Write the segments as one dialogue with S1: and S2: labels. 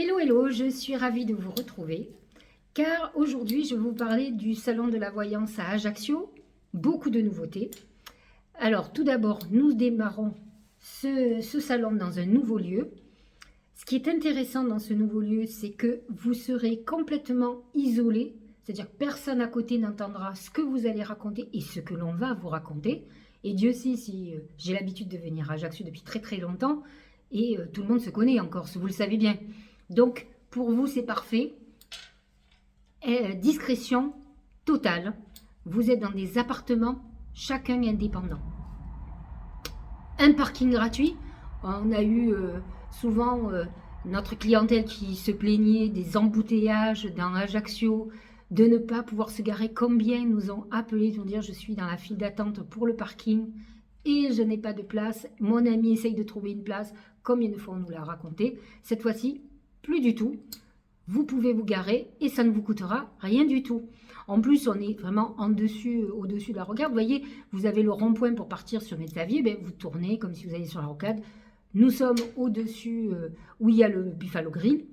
S1: Hello, hello, je suis ravie de vous retrouver car aujourd'hui je vais vous parler du salon de la voyance à Ajaccio, beaucoup de nouveautés. Alors tout d'abord, nous démarrons ce salon dans un nouveau lieu. Ce qui est intéressant dans ce nouveau lieu, c'est que vous serez complètement isolé, c'est-à-dire que personne à côté n'entendra ce que vous allez raconter et ce que l'on va vous raconter. Et Dieu sait si j'ai l'habitude de venir à Ajaccio depuis très très longtemps et tout le monde se connaît en Corse, vous le savez bien. Donc pour vous c'est parfait. Discrétion totale. Vous êtes dans des appartements, chacun indépendant. Un parking gratuit. On a eu souvent notre clientèle qui se plaignait des embouteillages dans Ajaccio, de ne pas pouvoir se garer. Combien nous ont appelé pour dire je suis dans la file d'attente pour le parking et je n'ai pas de place. Mon ami essaye de trouver une place. Combien de fois on nous l'a raconté. Cette fois-ci, plus du tout. Vous pouvez vous garer et ça ne vous coûtera rien du tout. En plus, on est vraiment au-dessus de la rocade. Vous voyez, vous avez le rond-point pour partir sur Métavier, ben, vous tournez comme si vous alliez sur la rocade. Nous sommes au-dessus où il y a le Buffalo Grill.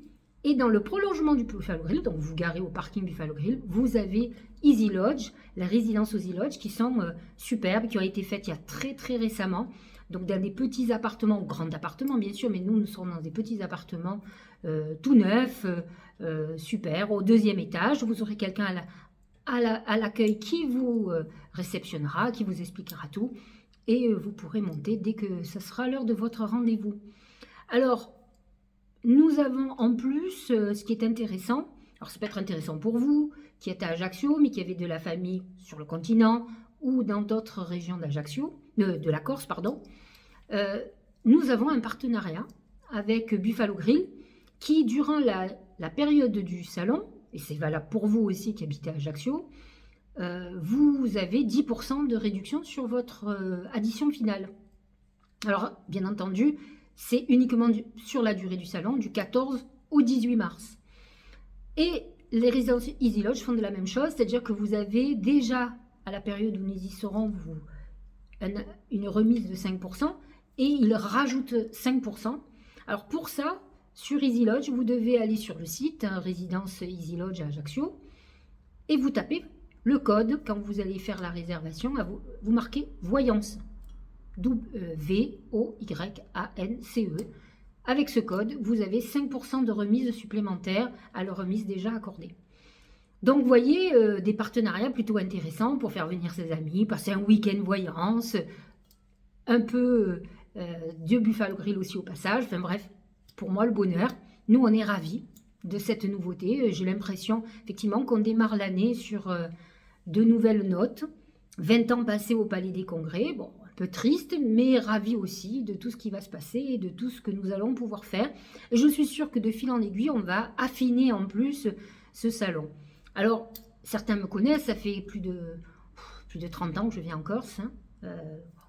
S1: Et dans le prolongement du Buffalo Grill, donc vous garez au parking Buffalo Grill, vous avez Easy Lodge, la résidence Easy Lodge, qui sont superbes, qui ont été faites il y a très très récemment. Donc dans des petits appartements, grands appartements bien sûr, mais nous sommes dans des petits appartements tout neufs, super. Au deuxième étage, vous aurez quelqu'un à l'accueil qui vous réceptionnera, qui vous expliquera tout. Et vous pourrez monter dès que ce sera l'heure de votre rendez-vous. Alors, nous avons en plus, ce qui est intéressant, alors ça peut être intéressant pour vous, qui êtes à Ajaccio, mais qui avez de la famille sur le continent ou dans d'autres régions d'Ajaccio, de la Corse, pardon. Nous avons un partenariat avec Buffalo Grill qui, durant la période du salon, et c'est valable pour vous aussi qui habitez à Ajaccio, vous avez 10% de réduction sur votre addition finale. Alors, bien entendu, c'est uniquement sur la durée du salon, du 14 au 18 mars. Et les résidences Easy Lodge font de la même chose, c'est-à-dire que vous avez déjà, à la période où nous y serons, une remise de 5%, et ils rajoutent 5%. Alors pour ça, sur Easy Lodge, vous devez aller sur le site, résidence Easy Lodge à Ajaccio, et vous tapez le code, quand vous allez faire la réservation, vous marquez Voyance, V-O-Y-A-N-C-E. Avec ce code, vous avez 5% de remise supplémentaire à la remise déjà accordée. Donc vous voyez, des partenariats plutôt intéressants pour faire venir ses amis, passer un week-end voyance, un peu de Buffalo Grill aussi au passage, enfin bref, pour moi le bonheur. Nous on est ravis de cette nouveauté, j'ai l'impression effectivement qu'on démarre l'année sur de nouvelles notes, 20 ans passés au Palais des Congrès, bon, un peu triste, mais ravis aussi de tout ce qui va se passer et de tout ce que nous allons pouvoir faire. Et je suis sûre que de fil en aiguille, on va affiner en plus ce salon. Alors, certains me connaissent, ça fait plus de 30 ans que je viens en Corse. Hein.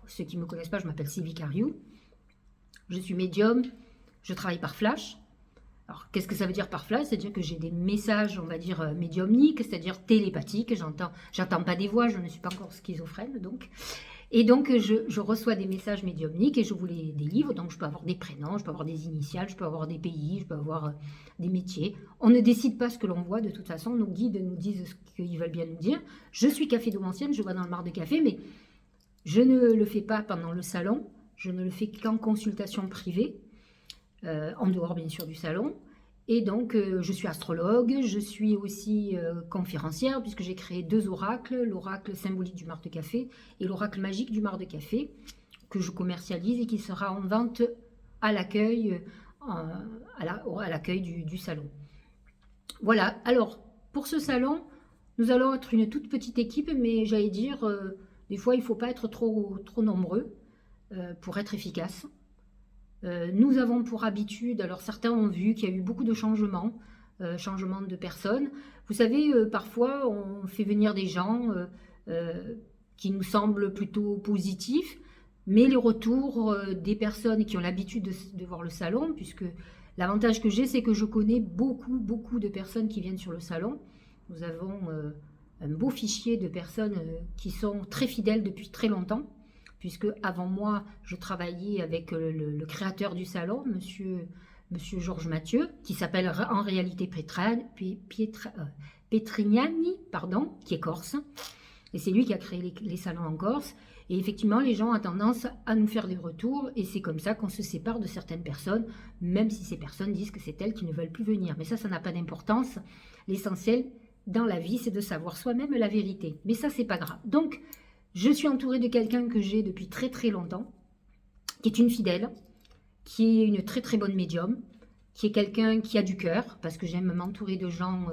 S1: Ceux qui ne me connaissent pas, je m'appelle Sylvie Cariou. Je suis médium, je travaille par flash. Alors, qu'est-ce que ça veut dire par flash? C'est-à-dire que j'ai des messages, on va dire, médiumniques, c'est-à-dire télépathiques. J'entends pas des voix, je ne suis pas encore schizophrène, donc. Et donc, je reçois des messages médiumniques et je vous les délivre. Donc, je peux avoir des prénoms, je peux avoir des initiales, je peux avoir des pays, je peux avoir des métiers. On ne décide pas ce que l'on voit, de toute façon. Nos guides nous disent ce qu'ils veulent bien nous dire. Je suis café domancienne, je vois dans le mar de café, mais je ne le fais pas pendant le salon. Je ne le fais qu'en consultation privée. En dehors bien sûr du salon, et donc je suis astrologue, je suis aussi conférencière puisque j'ai créé 2 oracles, l'oracle symbolique du mar de café et l'oracle magique du mar de café que je commercialise et qui sera en vente à l'accueil du salon. Voilà, alors pour ce salon, nous allons être une toute petite équipe, mais j'allais dire, des fois il ne faut pas être trop nombreux pour être efficace. Nous avons pour habitude, alors certains ont vu qu'il y a eu beaucoup de changements de personnes. Vous savez, parfois on fait venir des gens qui nous semblent plutôt positifs, mais les retours des personnes qui ont l'habitude de voir le salon, puisque l'avantage que j'ai, c'est que je connais beaucoup de personnes qui viennent sur le salon. Nous avons un beau fichier de personnes qui sont très fidèles depuis très longtemps. Puisque avant moi, je travaillais avec le créateur du salon, monsieur Monsieur Georges Mathieu, qui s'appelle en réalité Petrignani, pardon, qui est corse. Et c'est lui qui a créé les salons en Corse. Et effectivement, les gens ont tendance à nous faire des retours. Et c'est comme ça qu'on se sépare de certaines personnes, même si ces personnes disent que c'est elles qui ne veulent plus venir. Mais ça n'a pas d'importance. L'essentiel dans la vie, c'est de savoir soi-même la vérité. Mais ça, c'est pas grave. Donc, je suis entourée de quelqu'un que j'ai depuis très très longtemps, qui est une fidèle, qui est une très très bonne médium, qui est quelqu'un qui a du cœur, parce que j'aime m'entourer de gens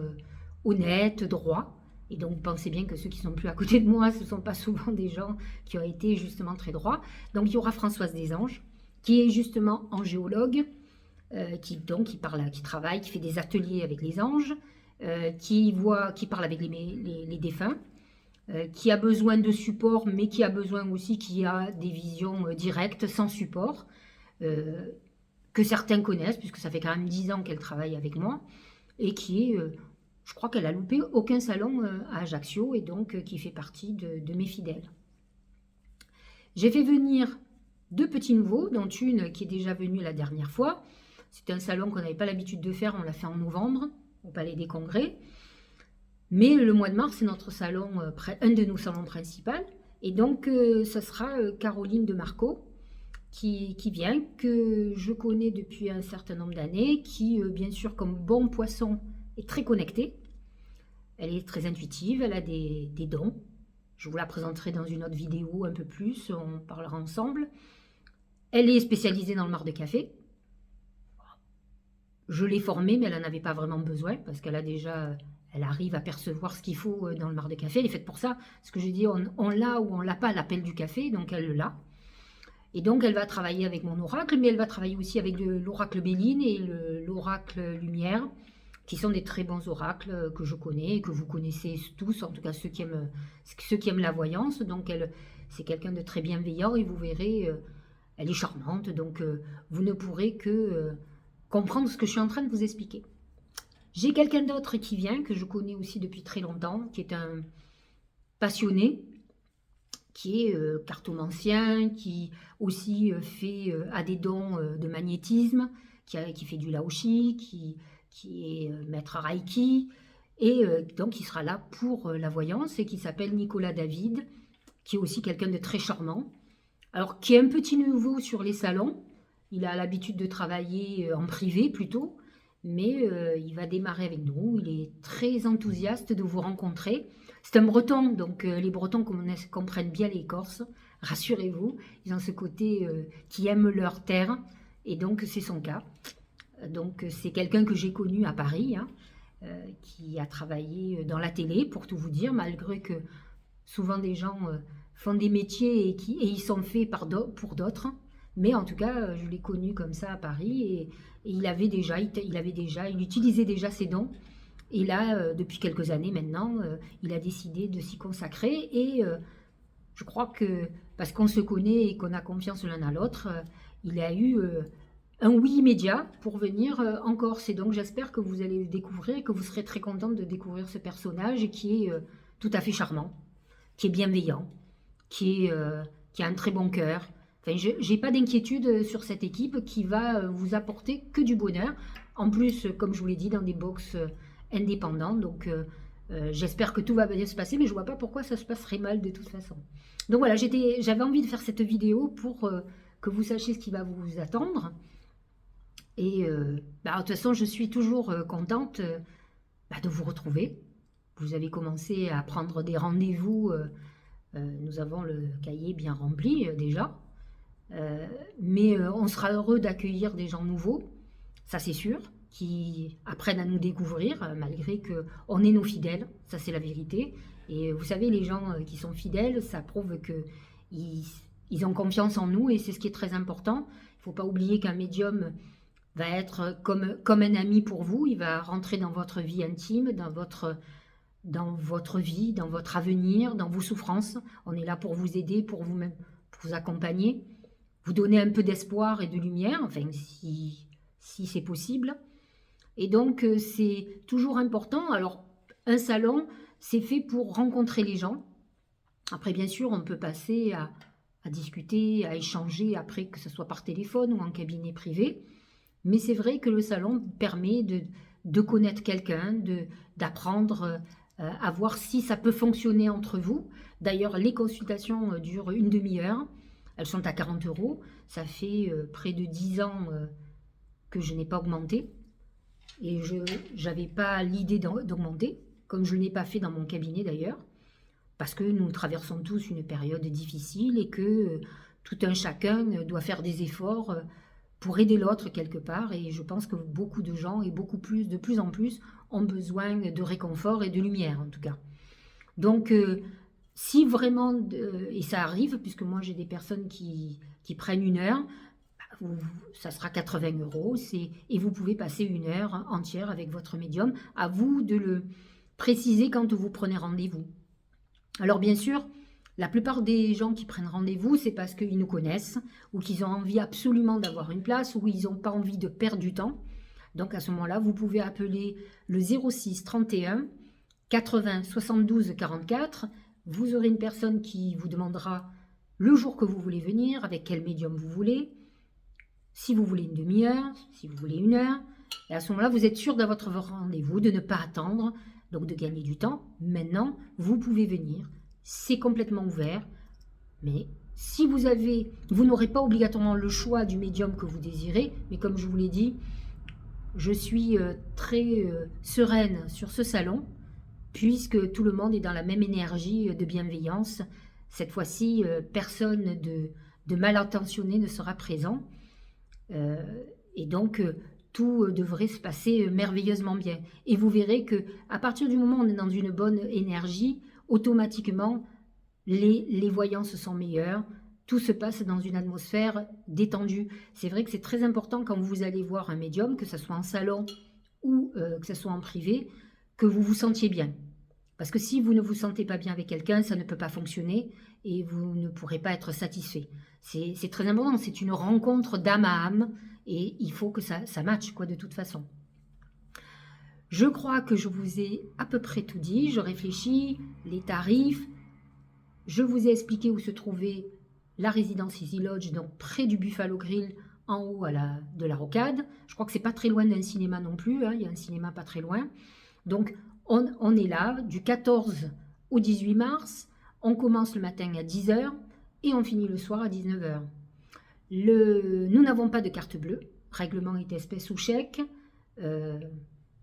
S1: honnêtes, droits. Et donc, pensez bien que ceux qui sont plus à côté de moi, ce ne sont pas souvent des gens qui ont été justement très droits. Donc, il y aura Françoise Desanges, qui est justement angéologue, qui travaille, qui fait des ateliers avec les anges, qui parle avec les défunts, qui a besoin de support, mais qui a besoin aussi qui a des visions directes, sans support, que certains connaissent, puisque ça fait quand même 10 ans qu'elle travaille avec moi, et qui est... je crois qu'elle a loupé aucun salon à Ajaccio et donc qui fait partie de mes fidèles. J'ai fait venir 2 petits nouveaux, dont une qui est déjà venue la dernière fois. C'est un salon qu'on n'avait pas l'habitude de faire, on l'a fait en novembre au Palais des Congrès. Mais le mois de mars, c'est notre salon, un de nos salons principaux. Et donc, ce sera Caroline de Marco qui vient, que je connais depuis un certain nombre d'années, qui, bien sûr, comme bon poisson, est très connectée, elle est très intuitive, elle a des dons. Je vous la présenterai dans une autre vidéo un peu plus, on parlera ensemble. Elle est spécialisée dans le marc de café. Je l'ai formée, mais elle n'en avait pas vraiment besoin, parce qu'elle a déjà, elle arrive à percevoir ce qu'il faut dans le marc de café. Elle est faite pour ça. Ce que je dis, on l'a ou on l'a pas l'appel du café, donc elle l'a. Et donc elle va travailler avec mon oracle, mais elle va travailler aussi avec l'oracle Béline et l'oracle Lumière, qui sont des très bons oracles que je connais, que vous connaissez tous, en tout cas ceux qui aiment la voyance. Donc c'est quelqu'un de très bienveillant et vous verrez, elle est charmante, donc vous ne pourrez que comprendre ce que je suis en train de vous expliquer. J'ai quelqu'un d'autre qui vient, que je connais aussi depuis très longtemps, qui est un passionné, qui est cartomancien, qui aussi a des dons de magnétisme, qui fait du laoshi, qui est maître Reiki, et donc il sera là pour la voyance, et qui s'appelle Nicolas David, qui est aussi quelqu'un de très charmant, alors qui est un petit nouveau sur les salons. Il a l'habitude de travailler en privé plutôt, mais il va démarrer avec nous. Il est très enthousiaste de vous rencontrer. C'est un breton, donc les bretons comprennent bien les Corses, rassurez-vous, ils ont ce côté qui aiment leur terre, et donc c'est son cas. Donc c'est quelqu'un que j'ai connu à Paris, hein, qui a travaillé dans la télé, pour tout vous dire, malgré que souvent des gens font des métiers et ils sont faits pour d'autres. Mais en tout cas, je l'ai connu comme ça à Paris, et il utilisait déjà ses dons. Et là, depuis quelques années maintenant, il a décidé de s'y consacrer. Et je crois que, parce qu'on se connaît et qu'on a confiance l'un à l'autre, il a eu un oui immédiat pour venir en Corse. Et donc j'espère que vous allez le découvrir et que vous serez très contente de découvrir ce personnage qui est tout à fait charmant, qui est bienveillant, qui a un très bon cœur. Enfin, je n'ai pas d'inquiétude sur cette équipe qui va vous apporter que du bonheur. En plus, comme je vous l'ai dit, dans des box indépendants. Donc j'espère que tout va bien se passer, mais je ne vois pas pourquoi ça se passerait mal de toute façon. Donc voilà, j'avais envie de faire cette vidéo pour que vous sachiez ce qui va vous attendre. Et de toute façon, je suis toujours contente de vous retrouver. Vous avez commencé à prendre des rendez-vous. Nous avons le cahier bien rempli déjà. Mais on sera heureux d'accueillir des gens nouveaux, ça c'est sûr, qui apprennent à nous découvrir, malgré qu'on est nos fidèles, ça c'est la vérité. Et vous savez, les gens qui sont fidèles, ça prouve qu'ils ont confiance en nous, et c'est ce qui est très important. Il ne faut pas oublier qu'un médium va être comme un ami pour vous, il va rentrer dans votre vie intime, dans votre vie, dans votre avenir, dans vos souffrances. On est là pour vous aider, pour vous-même, pour vous accompagner, vous donner un peu d'espoir et de lumière, enfin si c'est possible. Et donc c'est toujours important. Alors un salon, c'est fait pour rencontrer les gens. Après bien sûr, on peut passer à discuter, à échanger après, que ce soit par téléphone ou en cabinet privé. Mais c'est vrai que le salon permet de connaître quelqu'un, d'apprendre à voir si ça peut fonctionner entre vous. D'ailleurs, les consultations durent une demi-heure. Elles sont à 40 euros. Ça fait près de 10 ans que je n'ai pas augmenté. Et je n'avais pas l'idée d'augmenter, comme je ne l'ai pas fait dans mon cabinet d'ailleurs, parce que nous traversons tous une période difficile et que tout un chacun doit faire des efforts pour aider l'autre quelque part. Et je pense que beaucoup de gens, et de plus en plus, ont besoin de réconfort et de lumière en tout cas. Donc, si vraiment, et ça arrive, puisque moi j'ai des personnes qui prennent une heure, ça sera 80 euros, et vous pouvez passer une heure entière avec votre médium. À vous de le préciser quand vous prenez rendez-vous. Alors bien sûr, la plupart des gens qui prennent rendez-vous, c'est parce qu'ils nous connaissent, ou qu'ils ont envie absolument d'avoir une place, ou ils n'ont pas envie de perdre du temps. Donc à ce moment-là, vous pouvez appeler le 06 31 80 72 44. Vous aurez une personne qui vous demandera le jour que vous voulez venir, avec quel médium vous voulez, si vous voulez une demi-heure, si vous voulez une heure. Et à ce moment-là, vous êtes sûr d'avoir votre rendez-vous, de ne pas attendre, donc de gagner du temps. Maintenant, vous pouvez venir. C'est complètement ouvert. Mais si vous n'aurez pas obligatoirement le choix du médium que vous désirez. Mais comme je vous l'ai dit, je suis très sereine sur ce salon, puisque tout le monde est dans la même énergie de bienveillance. Cette fois-ci, personne de mal intentionné ne sera présent. Et donc, tout devrait se passer merveilleusement bien. Et vous verrez que à partir du moment où on est dans une bonne énergie, automatiquement, les voyances sont meilleures. Tout se passe dans une atmosphère détendue. C'est vrai que c'est très important quand vous allez voir un médium, que ce soit en salon ou que ce soit en privé, que vous vous sentiez bien. Parce que si vous ne vous sentez pas bien avec quelqu'un, ça ne peut pas fonctionner et vous ne pourrez pas être satisfait. C'est très important, c'est une rencontre d'âme à âme et il faut que ça matche quoi, de toute façon. Je crois que je vous ai à peu près tout dit. Je réfléchis, les tarifs. Je vous ai expliqué où se trouvait la résidence Easy Lodge, donc près du Buffalo Grill, en haut de la rocade. Je crois que c'est pas très loin d'un cinéma non plus, hein, il y a un cinéma pas très loin. Donc on est là du 14 au 18 mars, on commence le matin à 10h et on finit le soir à 19h. Nous n'avons pas de carte bleue, règlement est espèce ou chèque.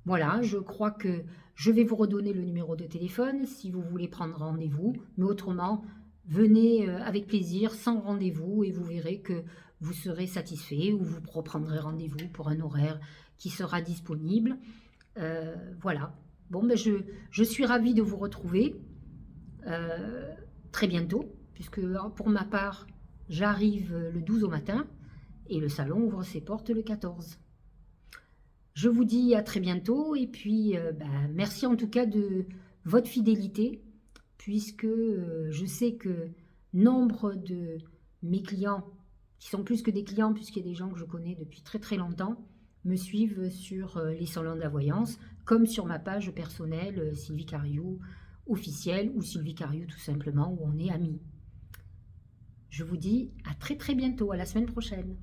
S1: Voilà, je crois que je vais vous redonner le numéro de téléphone si vous voulez prendre rendez-vous, mais autrement, venez avec plaisir, sans rendez-vous, et vous verrez que vous serez satisfait ou vous reprendrez rendez-vous pour un horaire qui sera disponible. Voilà. Bon, ben je suis ravie de vous retrouver très bientôt, puisque pour ma part, j'arrive le 12 au matin et le salon ouvre ses portes le 14. Je vous dis à très bientôt et puis merci en tout cas de votre fidélité, puisque je sais que nombre de mes clients, qui sont plus que des clients puisqu'il y a des gens que je connais depuis très très longtemps, me suivent sur les salons de la voyance, comme sur ma page personnelle Sylvie Cariou officielle ou Sylvie Cariou tout simplement, où on est amis. Je vous dis à très très bientôt, à la semaine prochaine.